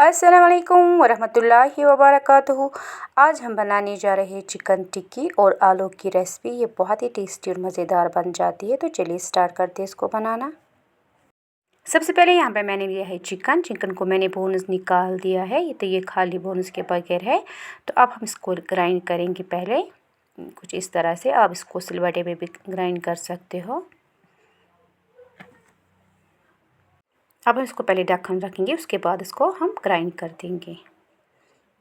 अस्सलाम वालेकुम वरहमतुल्लाहि वबरकातुहू। आज हम बनाने जा रहे हैं चिकन टिक्की और आलू की रेसिपी। ये बहुत ही टेस्टी और मज़ेदार बन जाती है। तो चलिए स्टार्ट करते हैं इसको बनाना। सबसे पहले यहाँ पे मैंने लिया है चिकन को मैंने बोन्स निकाल दिया है। तो ये खाली बोन्स के बगैर है। तो अब हम इसको ग्राइंड करेंगे पहले कुछ इस तरह से। आप इसको सिलबट्टे पे भी ग्राइंड कर सकते हो। अब हम इसको पहले ढक्कन रखेंगे, उसके बाद इसको हम ग्राइंड कर देंगे।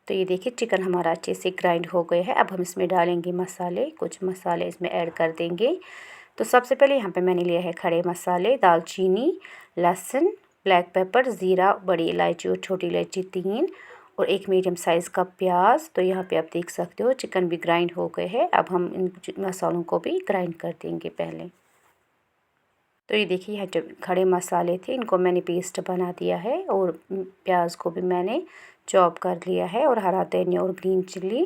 तो ये देखिए चिकन हमारा अच्छे से ग्राइंड हो गया है। अब हम इसमें डालेंगे मसाले, कुछ मसाले इसमें ऐड कर देंगे। तो सबसे पहले यहाँ पे मैंने लिया है खड़े मसाले, दालचीनी, लहसुन, ब्लैक पेपर, ज़ीरा, बड़ी इलायची और छोटी इलायची 3 और एक मीडियम साइज़ का प्याज। तो यहाँ पे आप देख सकते हो चिकन भी ग्राइंड हो गए हैं। अब हम इन मसालों को भी ग्राइंड कर देंगे पहले। तो ये देखिए यहाँ जो खड़े मसाले थे इनको मैंने पेस्ट बना दिया है और प्याज को भी मैंने चॉप कर लिया है और हरा धनिया और ग्रीन चिल्ली।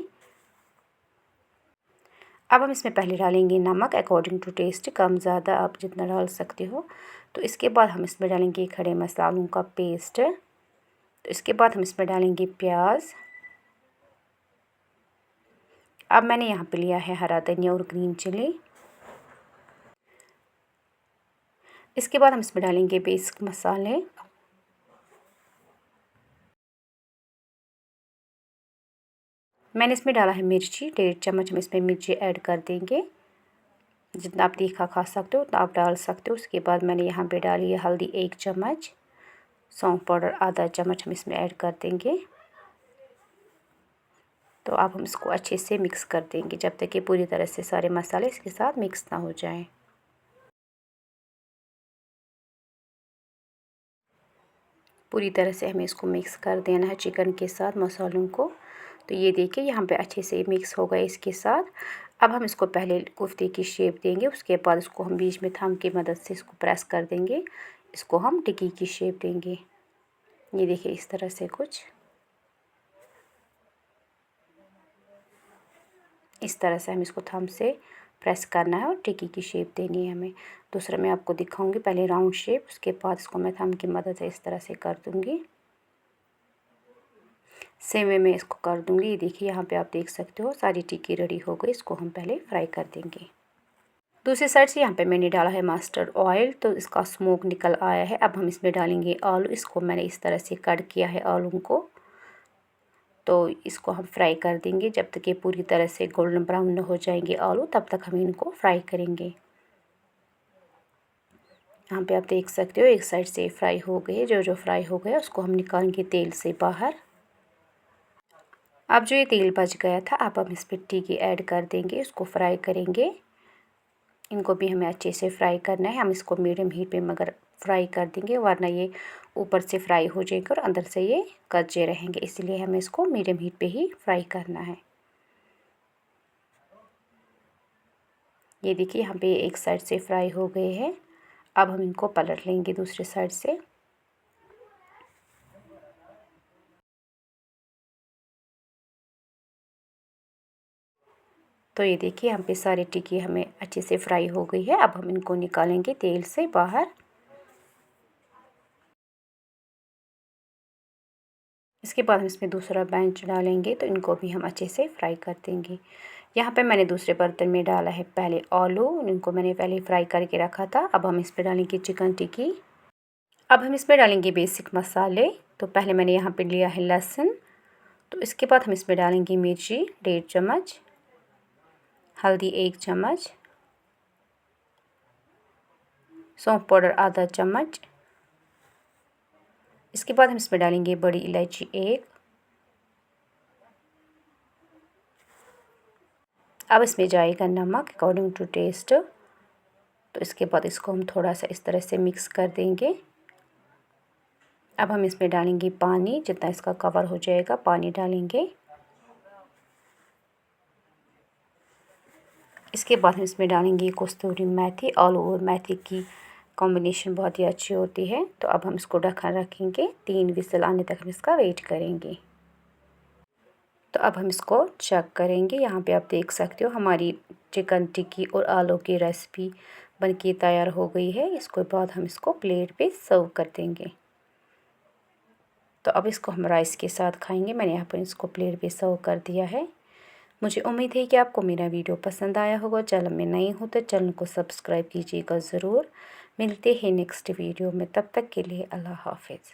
अब हम इसमें पहले डालेंगे नमक अकॉर्डिंग टू टेस्ट, कम ज़्यादा आप जितना डाल सकते हो। तो इसके बाद हम इसमें डालेंगे खड़े मसालों का पेस्ट। तो इसके बाद हम इसमें डालेंगे प्याज। अब मैंने यहाँ पे लिया है हरा धनिया और ग्रीन चिल्ली। इसके बाद हम इसमें डालेंगे बेसिक मसाले। मैंने इसमें डाला है मिर्ची, 1.5 चम्मच हम इसमें मिर्ची ऐड कर देंगे। जितना आप तीखा खा सकते हो उतना आप डाल सकते हो। उसके बाद मैंने यहाँ पे डाली है हल्दी 1 चम्मच, सौंफ पाउडर आधा चम्मच हम इसमें ऐड कर देंगे। तो अब हम इसको अच्छे से मिक्स कर देंगे जब तक कि पूरी तरह से सारे मसाले इसके साथ मिक्स ना हो जाएं। पूरी तरह से हमें इसको मिक्स कर देना है चिकन के साथ मसालों को। तो ये देखिए यहाँ पे अच्छे से मिक्स हो गए इसके साथ। अब हम इसको पहले कोफ्ते की शेप देंगे, उसके बाद इसको हम बीच में थंब की मदद से इसको प्रेस कर देंगे। इसको हम टिक्की की शेप देंगे। ये देखिए इस तरह से कुछ इस तरह से हम इसको थंब से प्रेस करना है और टिक्की की शेप देनी है हमें। दूसरा मैं आपको दिखाऊंगी, पहले राउंड शेप, उसके बाद इसको मैं थंब की मदद से इस तरह से कर दूंगी। सेम वे में इसको कर दूंगी। ये देखिए यहाँ पे आप देख सकते हो सारी टिक्की रेडी हो गई। इसको हम पहले फ्राई कर देंगे। दूसरी साइड से यहाँ पे मैंने डाला है मस्टर्ड ऑयल, तो इसका स्मोक निकल आया है। अब हम इसमें डालेंगे आलू। इसको मैंने इस तरह से कट किया है आलू को। तो इसको हम फ्राई कर देंगे जब तक ये पूरी तरह से गोल्डन ब्राउन न हो जाएंगे आलू, तब तक हम इनको फ्राई करेंगे। यहाँ पे आप देख सकते हो एक साइड से फ्राई हो गए। जो फ्राई हो गया उसको हम निकालेंगे तेल से बाहर। अब जो ये तेल बच गया था अब हम इस पर टिक्की ऐड कर देंगे, उसको फ्राई करेंगे। इनको भी हमें अच्छे से फ्राई करना है। हम इसको मीडियम हीट पे मगर फ्राई कर देंगे, वरना ये ऊपर से फ्राई हो जाएंगे और अंदर से ये कच्चे रहेंगे। इसलिए हमें इसको मीडियम हीट पे ही फ्राई करना है। ये देखिए यहाँ पे एक साइड से फ्राई हो गए हैं। अब हम इनको पलट लेंगे दूसरी साइड से। तो ये देखिए यहाँ पे सारी टिक्की हमें अच्छे से फ्राई हो गई है। अब हम इनको निकालेंगे तेल से बाहर। इसके बाद हम इसमें दूसरा बैच डालेंगे, तो इनको भी हम अच्छे से फ्राई कर देंगे। यहाँ पे मैंने दूसरे बर्तन में डाला है पहले आलू, इनको मैंने पहले फ्राई करके रखा था। अब हम इसमें डालेंगे चिकन टिक्की। अब हम इसमें डालेंगे बेसिक मसाले। तो पहले मैंने यहाँ पे लिया है लहसुन। तो इसके बाद हम इसमें डालेंगे मिर्ची 1.5 चम्मच, हल्दी 1 चम्मच, सौंफ पाउडर आधा चम्मच। इसके बाद हम इसमें डालेंगे बड़ी इलायची 1। अब इसमें जाएगा नमक अकॉर्डिंग टू टेस्ट। तो इसके बाद इसको हम थोड़ा सा इस तरह से मिक्स कर देंगे। अब हम इसमें डालेंगे पानी, जितना इसका कवर हो जाएगा पानी डालेंगे। इसके बाद हम इसमें डालेंगे कस्तूरी मेथी। आलू और मेथी की कॉम्बिनेशन बहुत ही अच्छी होती है। तो अब हम इसको ढक्कन रखेंगे, 3 विसल आने तक हम इसका वेट करेंगे। तो अब हम इसको चेक करेंगे। यहाँ पे आप देख सकते हो हमारी चिकन टिक्की और आलू की रेसिपी बनके तैयार हो गई है। इसके बाद हम इसको प्लेट पे सर्व कर देंगे। तो अब इसको हम राइस के साथ खाएंगे। मैंने यहाँ पर इसको प्लेट पे सर्व कर दिया है। मुझे उम्मीद है कि आपको मेरा वीडियो पसंद आया होगा। चैनल में नए हो तो चैनल को सब्सक्राइब कीजिएगा ज़रूर। मिलते हैं नेक्स्ट वीडियो में, तब तक के लिए अल्लाह हाफिज़।